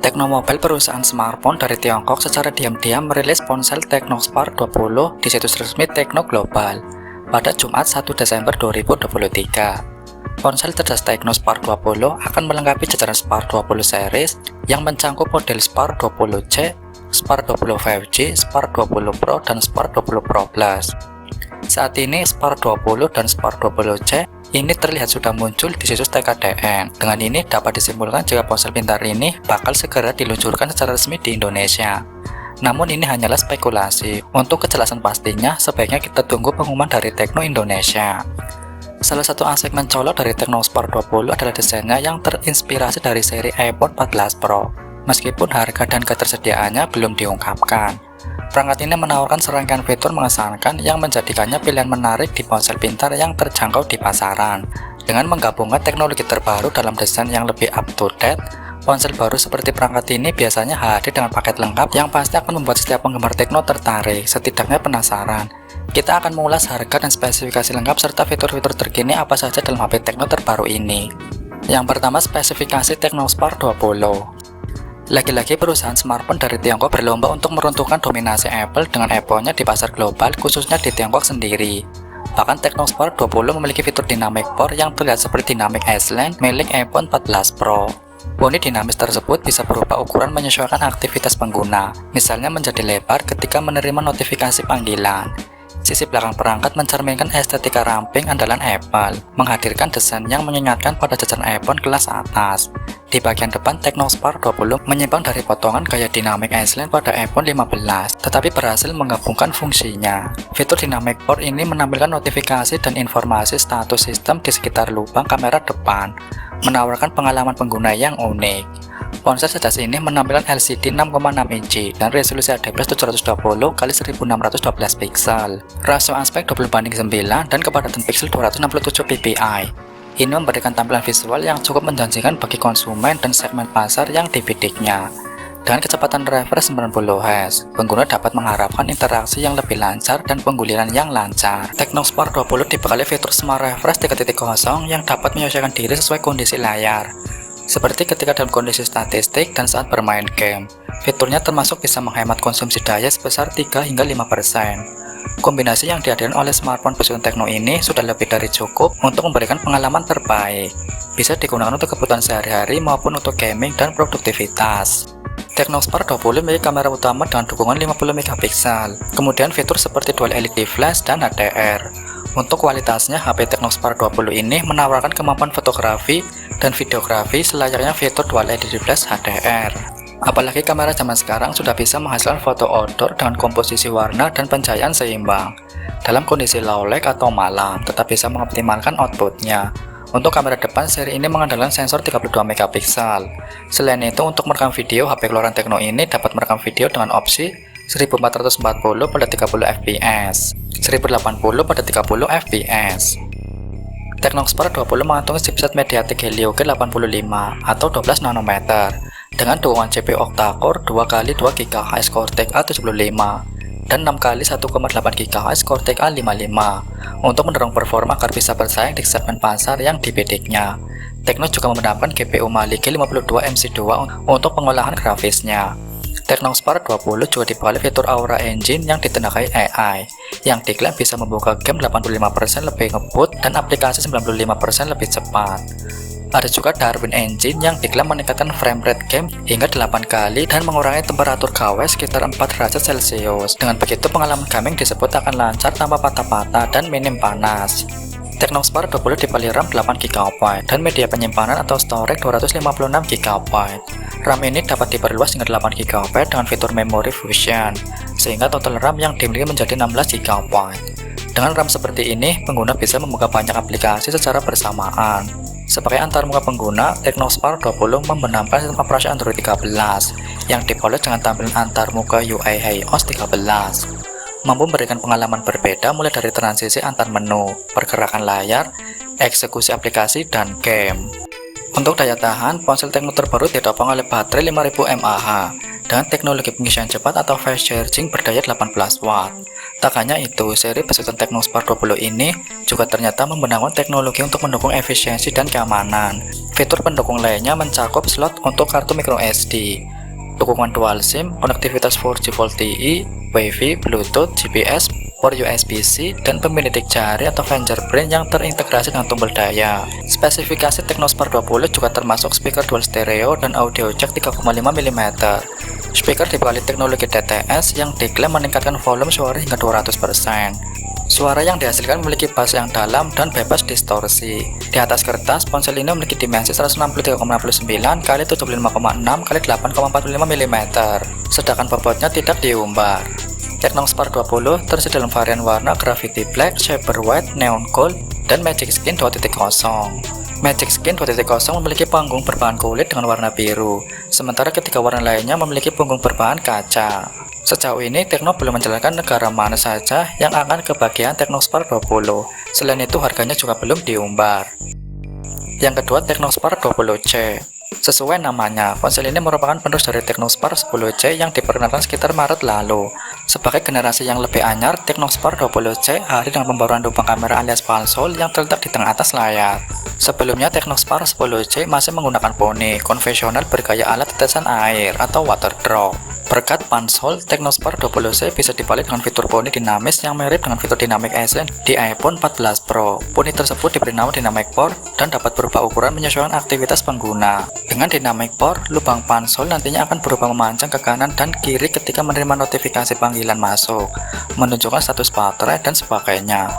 Teknomobile, perusahaan smartphone dari Tiongkok, secara diam-diam merilis ponsel Tecnospark 20 di situs resmi Tecno Global pada Jumat 1 Desember 2023. Ponsel cerdas Tecnospark 20 akan melengkapi jajaran Spark 20 series yang mencangkup model Spark 20C, Spark 20 5G, Spark 20 Pro, dan Spark 20 Pro Plus. Saat ini Spark 20 dan Spark 20C ini terlihat sudah muncul di situs TKDN. Dengan ini dapat disimpulkan jika ponsel pintar ini bakal segera diluncurkan secara resmi di Indonesia. Namun ini hanyalah spekulasi. Untuk kejelasan pastinya, sebaiknya kita tunggu pengumuman dari Tecno Indonesia. Salah satu aspek mencolok dari Tecnospark 20 adalah desainnya yang terinspirasi dari seri iPhone 14 Pro. Meskipun harga dan ketersediaannya belum diungkapkan, perangkat ini menawarkan serangkaian fitur mengesankan yang menjadikannya pilihan menarik di ponsel pintar yang terjangkau di pasaran. Dengan menggabungkan teknologi terbaru dalam desain yang lebih up-to-date, ponsel baru seperti perangkat ini biasanya hadir dengan paket lengkap yang pasti akan membuat setiap penggemar Tecno tertarik, setidaknya penasaran. Kita akan mengulas harga dan spesifikasi lengkap serta fitur-fitur terkini apa saja dalam HP Tecno terbaru ini. Yang pertama, spesifikasi Tecnospark 20. Lagi-lagi perusahaan smartphone dari Tiongkok berlomba untuk meruntuhkan dominasi Apple dengan iPhone-nya di pasar global, khususnya di Tiongkok sendiri. Bahkan Tecnospark 20 memiliki fitur Dynamic Port yang terlihat seperti Dynamic Island milik iPhone 14 Pro. Bodi dinamis tersebut bisa berubah ukuran menyesuaikan aktivitas pengguna, misalnya menjadi lebar ketika menerima notifikasi panggilan. Sisi belakang perangkat mencerminkan estetika ramping andalan Apple, menghadirkan desain yang mengingatkan pada jajaran iPhone kelas atas. Di bagian depan, Tecnospark 20 menyimpang dari potongan gaya Dynamic Island pada iPhone 15, tetapi berhasil menggabungkan fungsinya. Fitur Dynamic Port ini menampilkan notifikasi dan informasi status sistem di sekitar lubang kamera depan, menawarkan pengalaman pengguna yang unik. Ponsel cerdas ini menampilkan LCD 6,6 inci dan resolusi IPS 720x1612 pixel, rasio aspek 20:9 dan kepadatan pixel 267 ppi. Ini memberikan tampilan visual yang cukup menjanjikan bagi konsumen dan segmen pasar yang dibidiknya. Dengan kecepatan refresh 90 Hz, pengguna dapat mengharapkan interaksi yang lebih lancar dan pengguliran yang lancar. Tecnospark 20 dibekali fitur Smart Refresh 3.0 yang dapat menyesuaikan diri sesuai kondisi layar, seperti ketika dalam kondisi statistik dan saat bermain game. Fiturnya termasuk bisa menghemat konsumsi daya sebesar 3 hingga 5%. Kombinasi yang dihadirkan oleh smartphone buatan Tecno ini sudah lebih dari cukup untuk memberikan pengalaman terbaik. Bisa digunakan untuk kebutuhan sehari-hari maupun untuk gaming dan produktivitas. Tecnospark 20 memiliki kamera utama dengan dukungan 50 megapiksel, kemudian fitur seperti dual LED flash dan HDR. Untuk kualitasnya, HP Tecnospark 20 ini menawarkan kemampuan fotografi dan videografi selayaknya fitur dual LED flash HDR. Apalagi kamera zaman sekarang sudah bisa menghasilkan foto outdoor dengan komposisi warna dan pencahayaan seimbang dalam kondisi low light atau malam, tetap bisa mengoptimalkan outputnya. Untuk kamera depan, seri ini mengandalkan sensor 32 megapiksel. Selain itu, untuk merekam video, HP keluaran Tecno ini dapat merekam video dengan opsi 1440 pada 30 fps, 1080 pada 30 fps. Tecnospark 20 mengantongi chipset MediaTek Helio G85 atau 12 nanometer dengan dukungan CPU octa-core 2x2 GHz Cortex A75 dan 6x1,8 GHz Cortex A55 untuk mendorong performa agar bisa bersaing di segmen pasar yang dibidiknya. Tecno juga membenamkan GPU Mali G52 MC2 untuk pengolahan grafisnya. Tecnospark 20 juga dibekali fitur Aura Engine yang ditenagai AI, yang diklaim bisa membuka game 85% lebih ngebut dan aplikasi 95% lebih cepat. Ada juga Darwin Engine yang diklaim meningkatkan frame rate game hingga 8 kali dan mengurangi temperatur KW sekitar 4 derajat Celcius. Dengan begitu, pengalaman gaming disebut akan lancar tanpa patah-patah dan minim panas. Tecnospark 20 dibekali RAM 8GB dan media penyimpanan atau storage 256GB. RAM ini dapat diperluas hingga 8GB dengan fitur Memory Fusion, sehingga total RAM yang dimiliki menjadi 16GB. Dengan RAM seperti ini, pengguna bisa membuka banyak aplikasi secara bersamaan. Sebagai antarmuka pengguna, Tecnospark 20 membenamkan sistem operasi Android 13 yang dipoles dengan tampilan antarmuka UI HiOS 13. Mampu memberikan pengalaman berbeda mulai dari transisi antar menu, pergerakan layar, eksekusi aplikasi, dan game. Untuk daya tahan, ponsel Tecno terbaru didopang oleh baterai 5000 mAh dengan teknologi pengisian cepat atau fast charging berdaya 18 watt. Tak hanya itu, seri besutan Tecnospark 20 ini juga ternyata membenamkan teknologi untuk mendukung efisiensi dan keamanan. Fitur pendukung lainnya mencakup slot untuk kartu microSD, dukungan dual SIM, konektivitas 4G VoLTE, Wi-Fi, Bluetooth, GPS, port USB-C, dan pemilitik jari atau fingerprint yang terintegrasi dengan tumbal daya. Spesifikasi Technospark 20 juga termasuk speaker dual stereo dan audio jack 3,5 mm. Speaker dibekali teknologi DTS yang diklaim meningkatkan volume suara hingga 200%. Suara yang dihasilkan memiliki bass yang dalam dan bebas distorsi. Di atas kertas, ponsel ini memiliki dimensi 163,69 x 75,6 x 8,45 mm, sedangkan bobotnya tidak diumbar. Technospark 20 tersedia dalam varian warna Gravity Black, Shaper White, Neon Gold, dan Magic Skin 2.0. Magic Skin 2.0 memiliki punggung berbahan kulit dengan warna biru, sementara ketiga warna lainnya memiliki punggung berbahan kaca. Sejauh ini, Tekno belum menjelaskan negara mana saja yang akan kebagian Technospark 20. Selain itu, harganya juga belum diumbar. Yang kedua, Technospark 20C. Sesuai namanya, ponsel ini merupakan penerus dari Technospark 10C yang diperkenalkan sekitar Maret lalu. Sebagai generasi yang lebih anyar, Technospark 20C hadir dengan pembaruan lubang kamera alias pansol yang terletak di tengah atas layar. Sebelumnya, Technospark 10C masih menggunakan poni konvensional bergaya alat tetesan air atau water drop. Berkat pansol, Technospark 20C bisa dibalik dengan fitur poni dinamis yang mirip dengan fitur Dynamic Island di iPhone 14 Pro. Poni tersebut diberi nama Dynamic Port dan dapat berubah ukuran menyesuaikan aktivitas pengguna. Dengan Dynamic Port, lubang pansol nantinya akan berubah memanjang ke kanan dan kiri ketika menerima notifikasi panggilan masuk, menunjukkan status baterai, dan sebagainya.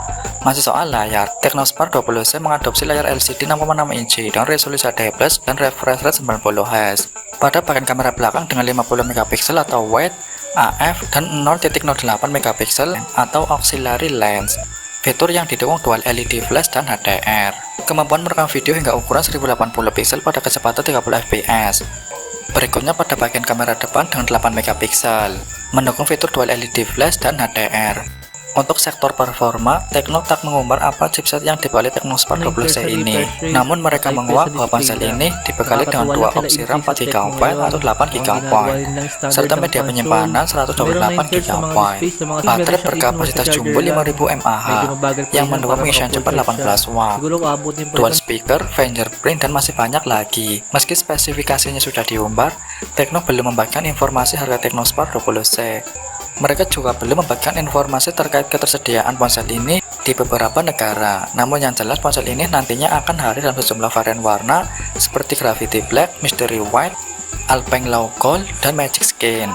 Masih soal layar, Technospark 20C mengadopsi layar LCD 6,6 inci dengan resolusi HD+ dan refresh rate 90Hz. Pada bagian kamera belakang dengan 50 megapiksel atau wide, AF, dan 0.08 megapiksel atau auxiliary lens. Fitur yang didukung dual LED flash dan HDR. Kemampuan merekam video hingga ukuran 1080 piksel pada kecepatan 30 fps. Berikutnya pada bagian kamera depan dengan 8 megapiksel, mendukung fitur dual LED flash dan HDR. Untuk sektor performa, Tekno tak mengumbar apa chipset yang dibekali Technospark 20C ini. Namun mereka menguak bahwa ponsel ini dibekali dengan dua opsi RAM 4GB atau 8GB, serta media penyimpanan 128GB. Baterai berkapasitas jumbo 5000 mAh yang mendukung pengisian cepat 18 watt. Dual speaker, fingerprint, dan masih banyak lagi. Meski spesifikasinya sudah diumbar, Tekno belum membagikan informasi harga Technospark 20C. Mereka juga belum membagikan informasi terkait ketersediaan ponsel ini di beberapa negara. Namun yang jelas ponsel ini nantinya akan hadir dalam sejumlah varian warna seperti Gravity Black, Mystery White, Alpine Low Gold, dan Magic Skin.